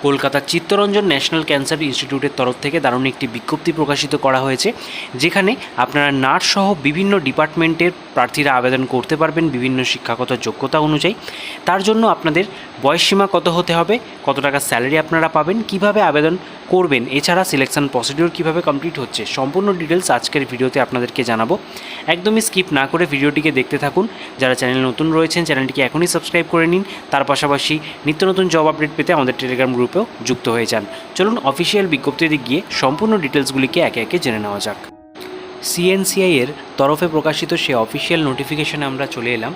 কলকাতার Chittaranjan national cancer ইনস্টিটিউটের তরফ থেকে দারুণ একটি বিজ্ঞপ্তি প্রকাশিত করা হয়েছে, যেখানে আপনারা নার্স সহ বিভিন্ন ডিপার্টমেন্টের প্রার্থীরা আবেদন করতে পারবেন বিভিন্ন শিক্ষাগত যোগ্যতা অনুযায়ী। তার জন্য আপনাদের বয়সসীমা কত হতে হবে, কত টাকা স্যালারি আপনারা পাবেন, কিভাবে আবেদন করবেন, এছাড়া সিলেকশন প্রসিডিওর কিভাবে কমপ্লিট হচ্ছে, সম্পূর্ণ ডিটেলস আজকের ভিডিওতে আপনাদেরকে জানাবো। একদমই স্কিপ না করে ভিডিওটিকে দেখতে থাকুন। যারা চ্যানেল নতুন রয়েছেন চ্যানেলটিকে এখনই সাবস্ক্রাইব করে নিন। তার পাশাপাশি নিত্য নতুন জব আপডেট পেতে আমাদের টেলিগ্রাম গ্রুপেও যুক্ত হয়ে যান। চলুন অফিসিয়াল বিজ্ঞপ্তিতে গিয়ে সম্পূর্ণ ডিটেলসগুলিকে একে একে জেনে নেওয়া যাক। সিএনসিআই এর তরফে প্রকাশিত সে অফিসিয়াল নোটিফিকেশনে আমরা চলে এলাম।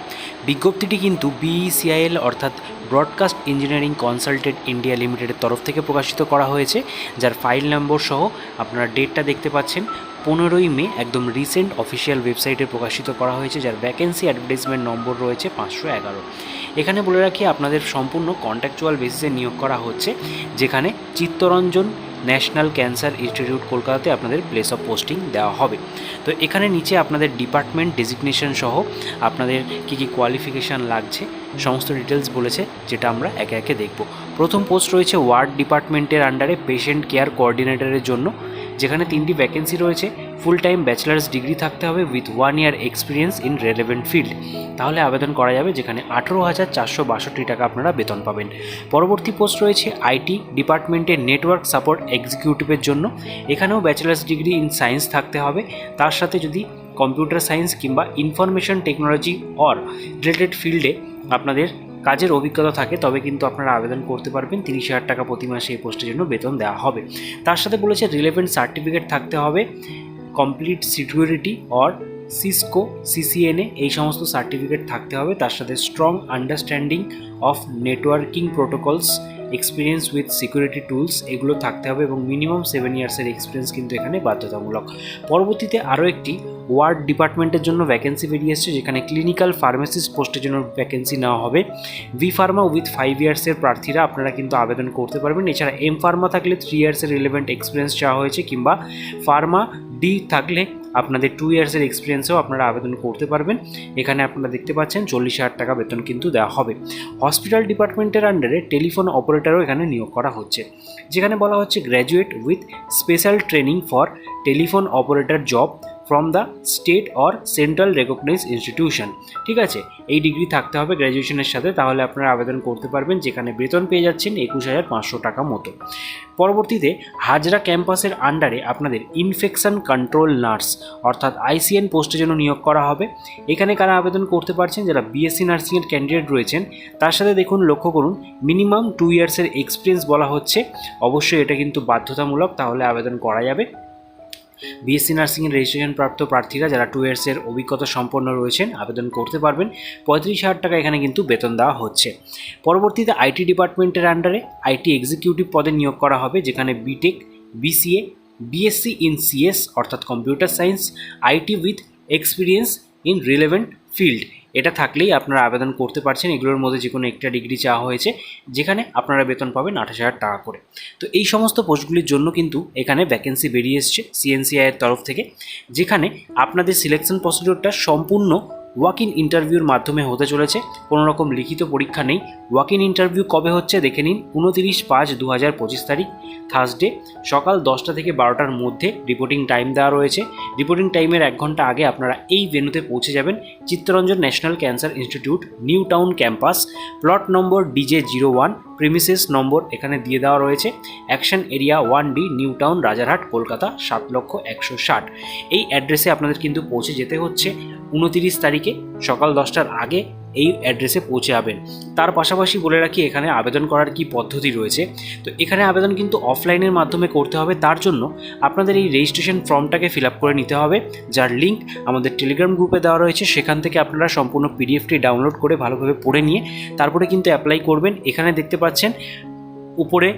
বিজ্ঞপ্তিটি কিন্তু বিইসিআইএল অর্থাৎ ব্রডকাস্ট ইঞ্জিনিয়ারিং কনসালটেন্ট ইন্ডিয়া লিমিটেডের তরফ থেকে প্রকাশিত করা হয়েছে, যার ফাইল নম্বর সহ আপনারা ডেটটা দেখতে পাচ্ছেন 15ই মে, একদম রিসেন্ট অফিসিয়াল ওয়েবসাইটে প্রকাশিত করা হয়েছে, যার ভ্যাকেন্সি অ্যাডভার্টাইজমেন্ট নম্বর রয়েছে 511। এখানে বলে রাখি আপনাদের সম্পূর্ণ কন্ট্রাকচুয়াল বেসিসে নিয়োগ করা হচ্ছে, যেখানে চিত্তরঞ্জন ন্যাশনাল ক্যান্সার ইনস্টিটিউট কলকাতাতে আপনাদের প্লেস অফ পোস্টিং দেওয়া হবে। তো এখানে নিচে আপনাদের ডিপার্টমেন্ট ডেজিগনেশন সহ আপনাদের কী কী কোয়ালিফিকেশান লাগছে সমস্ত ডিটেলস বলেছে, যেটা আমরা একে একে দেখব। প্রথম পোস্ট রয়েছে ওয়ার্ড ডিপার্টমেন্টের আন্ডারে পেশেন্ট কেয়ার কোঅর্ডিনেটরের জন্য, যেখানে 3টি ভ্যাকেন্সি রয়েছে। ফুল টাইম ব্যাচেলার্স ডিগ্রি থাকতে হবে with 1 year experience in relevant field, তাহলে আবেদন করা যাবে, যেখানে 18,462 টাকা আপনারা বেতন পাবেন। পরবর্তী পোস্ট রয়েছে আইটি ডিপার্টমেন্টের নেটওয়ার্ক সাপোর্ট এক্সিকিউটিভের জন্য, এখানেও ব্যাচেলার্স ডিগ্রি ইন সায়েন্স থাকতে হবে, তার সাথে যদি কম্পিউটার সায়েন্স কিংবা ইনফরমেশন টেকনোলজি অর রিলেটেড ফিল্ডে আপনাদের কাজের অভিজ্ঞতা থাকে তবে কিন্তু আপনারা আবেদন করতে পারবেন। 30,000 টাকা প্রতি মাসে এই পোস্টের জন্য বেতন দেওয়া হবে। তার সাথে বলেছে রিলেভেন্ট সার্টিফিকেট থাকতে হবে, complete security or Cisco CCNA এই সমস্ত সার্টিফিকেট থাকতে হবে, তার সাথে strong understanding of networking protocols, experience with security tools এগুলো থাকতে হবে, এবং মিনিমাম 7 ইয়ার্সের এক্সপিরিয়েন্স কিন্তু এখানে বাধ্যতামূলক। পরবর্তীতে আরও একটি ওয়ার্ড ডিপার্টমেন্টের জন্য ভ্যাকেন্সি বেরিয়ে এসেছে, যেখানে ক্লিনিক্যাল ফার্মাসিস্ট পোস্টের জন্য ভ্যাকেন্সি নেওয়া হবে। ভি ফার্মা উইথ 5 ইয়ার্সের প্রার্থীরা আপনারা কিন্তু আবেদন করতে পারবেন। এছাড়া এম ফার্মা থাকলে 3 ইয়ার্সের রিলেভেন্ট এক্সপিরিয়েন্স চাওয়া হয়েছে, কিংবা ফার্মা ডি থাকলে আপনাদের 2 ইয়ার্সের এক্সপিরিয়েন্সেও আপনারা আবেদন করতে পারবেন। এখানে আপনারা দেখতে পাচ্ছেন 40,000 টাকা বেতন কিন্তু দেওয়া হবে। হসপিটাল ডিপার্টমেন্টের আন্ডারে টেলিফোন অপারেটরও এখানে নিয়োগ করা হচ্ছে, যেখানে বলা হচ্ছে graduate with special training for telephone operator job from the state or central recognise institution. ঠিক আছে, এই ডিগ্রি থাকতে হবে গ্র্যাজুয়েশনের সাথে, তাহলে আপনারা আবেদন করতে পারবেন, যেখানে বেতন পেয়ে যাচ্ছেন 21,500 টাকা মতো। পরবর্তীতে হাজরা ক্যাম্পাসের আন্ডারে আপনাদের ইনফেকশন কন্ট্রোল নার্স অর্থাৎ আইসিএন পোস্টের জন্য নিয়োগ করা হবে। এখানে কারা আবেদন করতে পারছেন, যারা বিএসসি নার্সিংয়ের ক্যান্ডিডেট রয়েছেন, তার সাথে দেখুন লক্ষ্য করুন মিনিমাম 2 ইয়ার্সের এক্সপিরিয়েন্স বলা হচ্ছে। অবশ্যই এটা কিন্তু বাধ্যতামূলক, তাহলে আবেদন করা যাবে। বিএসসি নার্সিংয়ের রেজিস্ট্রেশন প্রাপ্ত প্রার্থীরা যারা 2 ইয়ার্সের অভিজ্ঞতা সম্পন্ন রয়েছেন আবেদন করতে পারবেন। 35,000 টাকা এখানে কিন্তু বেতন দেওয়া হচ্ছে। পরবর্তীতে আইটি ডিপার্টমেন্টের আন্ডারে আইটি এক্সিকিউটিভ পদে নিয়োগ করা হবে, যেখানে BTech, BCA, BSc in CS অর্থাৎ computer science, IT with experience in relevant field এটা থাকলেই আপনারা আবেদন করতে পারছেন। এগুলোর মধ্যে যে কোনো একটা ডিগ্রি চাওয়া হয়েছে, যেখানে আপনারা বেতন পাবেন 28,000 টাকা করে। তো এই সমস্ত পোস্টগুলির জন্য কিন্তু এখানে ভ্যাকেন্সি বেরিয়ে এসছে সিএনসিআইয়ের তরফ থেকে, যেখানে আপনাদের সিলেকশন প্রসিডিওরটা সম্পূর্ণ ওয়াক ইন ইন্টারভিউর মাধ্যমে হতে চলেছে, কোনো রকম লিখিত পরীক্ষা নেই। ওয়াক ইন ইন্টারভিউ কবে হচ্ছে দেখে নিন, 29/5/2025 তারিখ থার্সডে সকাল 10টা থেকে 12টার মধ্যে রিপোর্টিং টাইম দেওয়া রয়েছে। রিপোর্টিং টাইমের 1 ঘন্টা আগে আপনারা এই ভেন্যুতে পৌঁছে যাবেন। Chittaranjan national cancer institute, New Town campus, plot number DJ01, premises number এখানে দিয়ে দেওয়া রয়েছে, action area 1D, New Town, Rajarhat, Kolkata 7,160,000। এই অ্যাড্রেসে আপনাদের কিন্তু পৌঁছে যেতে হচ্ছে 29 তারিখে সকাল 10টার আগে এই অ্যাড্রেসে পৌঁছে যাবেন। তার পাশাপাশি বলে রাখি এখানে আবেদন করার কি পদ্ধতি রয়েছে। তো এখানে আবেদন কিন্তু অফলাইনের মাধ্যমে করতে হবে, তার জন্য আপনাদের এই রেজিস্ট্রেশন ফর্মটাকে ফিল আপ করে নিতে হবে, যার লিঙ্ক আমাদের টেলিগ্রাম গ্রুপে দেওয়া রয়েছে। সেখান থেকে আপনারা সম্পূর্ণ পিডিএফটি ডাউনলোড করে ভালোভাবে পড়ে নিয়ে তারপরে কিন্তু অ্যাপ্লাই করবেন। এখানে দেখতে পাচ্ছেন উপরে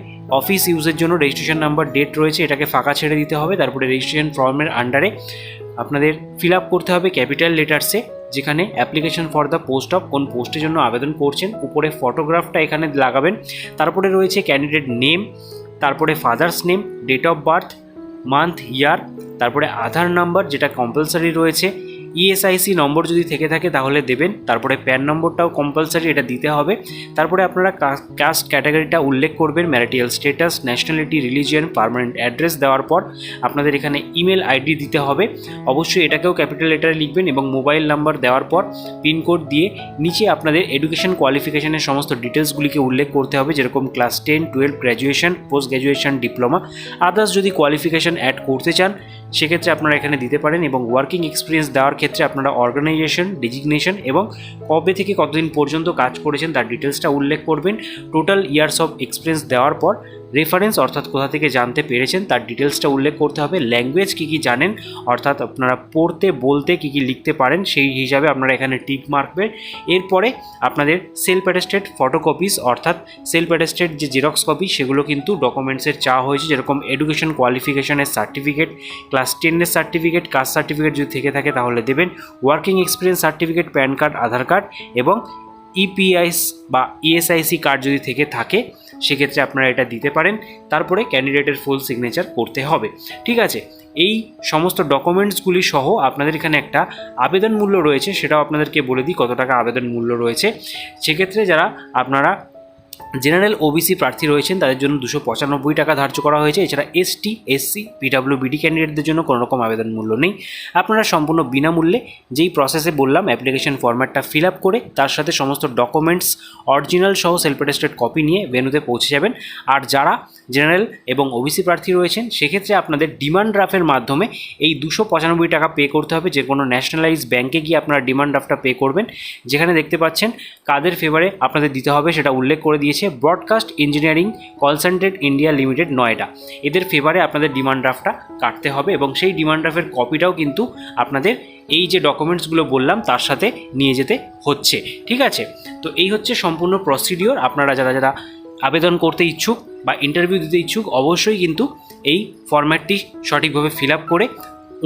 অফিস ইউজের জন্য রেজিস্ট্রেশন নাম্বার, ডেট রয়েছে, এটাকে ফাঁকা ছেড়ে দিতে হবে। তারপরে রেজিস্ট্রেশন ফর্মের আন্ডারে আপনাদের ফিল আপ করতে হবে ক্যাপিটাল লেটার্সে, যেখানে application for the post of কোন পোস্টের জন্য আবেদন করছেন, উপরে ফটোগ্রাফটা এখানে লাগাবেন। তারপরে রয়েছে ক্যান্ডিডেট নেম, তারপরে father's name, date of birth, month, year, তারপরে আধার নাম্বার যেটা কম্পালসারি রয়েছে, ইএসআইসি নম্বর যদি থেকে থাকে তাহলে দেবেন, তারপরে প্যান নম্বরটাও কম্পালসারি, এটা দিতে হবে। তারপরে আপনারা কাস্ট ক্যাটাগরিটা উল্লেখ করবেন, marital status, nationality, religion, permanent address দেওয়ার পর আপনাদের এখানে ইমেল আইডি দিতে হবে, অবশ্যই এটাকেও ক্যাপিটাল লেটারে লিখবেন, এবং মোবাইল নাম্বার দেওয়ার পর পিনকোড দিয়ে নিচে আপনাদের এডুকেশন কোয়ালিফিকেশনের সমস্ত ডিটেলসগুলিকে উল্লেখ করতে হবে, যেরকম class 10, 12, graduation, post graduation, diploma, others যদি কোয়ালিফিকেশন অ্যাড করতে চান সেক্ষেত্রে আপনারা এখানে দিতে পারেন। এবং ওয়ার্কিং এক্সপিরিয়েন্স দেওয়ার ক্ষেত্রে আপনারা অর্গানাইজেশন, ডেজিগনেশন এবং কবে থেকে কতদিন পর্যন্ত কাজ করেছেন তার ডিটেলসটা উল্লেখ করবেন। টোটাল ইয়ার্স অফ এক্সপিরিয়েন্স দেওয়ার পর রেফারেন্স অর্থাৎ কোথা থেকে জানতে পেরেছেন তার ডিটেলসটা উল্লেখ করতে হবে। ল্যাঙ্গুয়েজ কী কী জানেন অর্থাৎ আপনারা পড়তে বলতে কী কী লিখতে পারেন সেই হিসাবে আপনারা এখানে টিক মারবেন। এরপরে আপনাদের সেলফ অ্যাটেস্টেড ফটোকপিস অর্থাৎ সেলফ অ্যাটেস্টেড যে জেরক্স কপি সেগুলো কিন্তু ডকুমেন্টসের চাওয়া হয়েছে, যেরকম এডুকেশন কোয়ালিফিকেশনের সার্টিফিকেট, ক্লাস 10-এর সার্টিফিকেট, কাস্ট সার্টিফিকেট যদি থেকে থাকে তাহলে দেবেন, working experience certificate, pan card, Aadhaar card এবং ইপিআইস বা ইএসআইসি কার্ড যদি থেকে থাকে সেক্ষেত্রে আপনারা এটা দিতে পারেন। তারপরে ক্যান্ডিডেটের ফুল সিগনেচার করতে হবে। ঠিক আছে, এই সমস্ত ডকুমেন্টসগুলি সহ আপনাদের এখানে একটা আবেদন মূল্য রয়েছে, সেটাও আপনাদেরকে বলে দিই কত টাকা আবেদন মূল্য রয়েছে। সেক্ষেত্রে যারা আপনারা জেনারেল ওবিসি প্রার্থী রয়েছেন তাদের জন্য 295 টাকা ধার্য করা হয়েছে। এছাড়া এসটি, এসসি, পিডব্লিউবিডি ক্যান্ডিডেটদের জন্য কোনো রকম আবেদন মূল্য নেই। আপনারা সম্পূর্ণ বিনামূল্যে যেই প্রসেসে বললাম অ্যাপ্লিকেশন ফরম্যাটটা ফিল আপ করে তার সাথে সমস্ত ডকুমেন্টস অরিজিনাল সহ সেলফ অ্যাটেস্টেড কপি নিয়ে ভেন্যুতে পৌঁছে যাবেন। আর যারা জেনারেল এবং ওবিসি প্রার্থী রয়েছেন সেক্ষেত্রে আপনাদের ডিমান্ড ড্রাফটের মাধ্যমে এই 295 টাকা পে করতে হবে। যে কোনো ন্যাশনালাইজ ব্যাঙ্কে গিয়ে আপনারা ডিমান্ড ড্রাফটটা পে করবেন, যেখানে দেখতে পাচ্ছেন কাদের ফেভারে আপনাদের দিতে হবে সেটা উল্লেখ করে দিয়েছে। Broadcast engineering consultant India limited, Noida, এদের ফেভারে আপনাদের ডিমান্ড ড্রাফটটা কাটতে হবে এবং সেই ডিমান্ড ড্রাফটের কপিটাও কিন্তু আপনাদের এই যে ডকুমেন্টসগুলো বললাম তার সাথে নিয়ে যেতে হচ্ছে। ঠিক আছে, তো এই হচ্ছে সম্পূর্ণ প্রসিডিওর। আপনারা যারা যারা আবেদন করতে ইচ্ছুক বা ইন্টারভিউ দিতে ইচ্ছুক অবশ্যই কিন্তু এই ফরম্যাটটি সঠিকভাবে ফিল আপ করে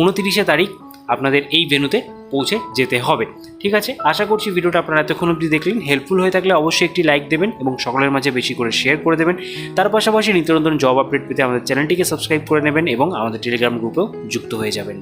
29 তারিখ আপনাদের এই ভেন্যুতে পৌঁছে যেতে হবে। ঠিক আছে, আশা করছি ভিডিওটা আপনারা এতক্ষণ অবধি দেখলেন। হেল্পফুল হয়ে থাকলে অবশ্যই একটি লাইক দেবেন এবং সকলের মাঝে বেশি করে শেয়ার করে দেবেন। তার পাশাপাশি নিত্য নতুন জব আপডেট পেতে আমাদের চ্যানেলটিকে সাবস্ক্রাইব করে নেবেন এবং আমাদের টেলিগ্রাম গ্রুপেও যুক্ত হয়ে যাবেন।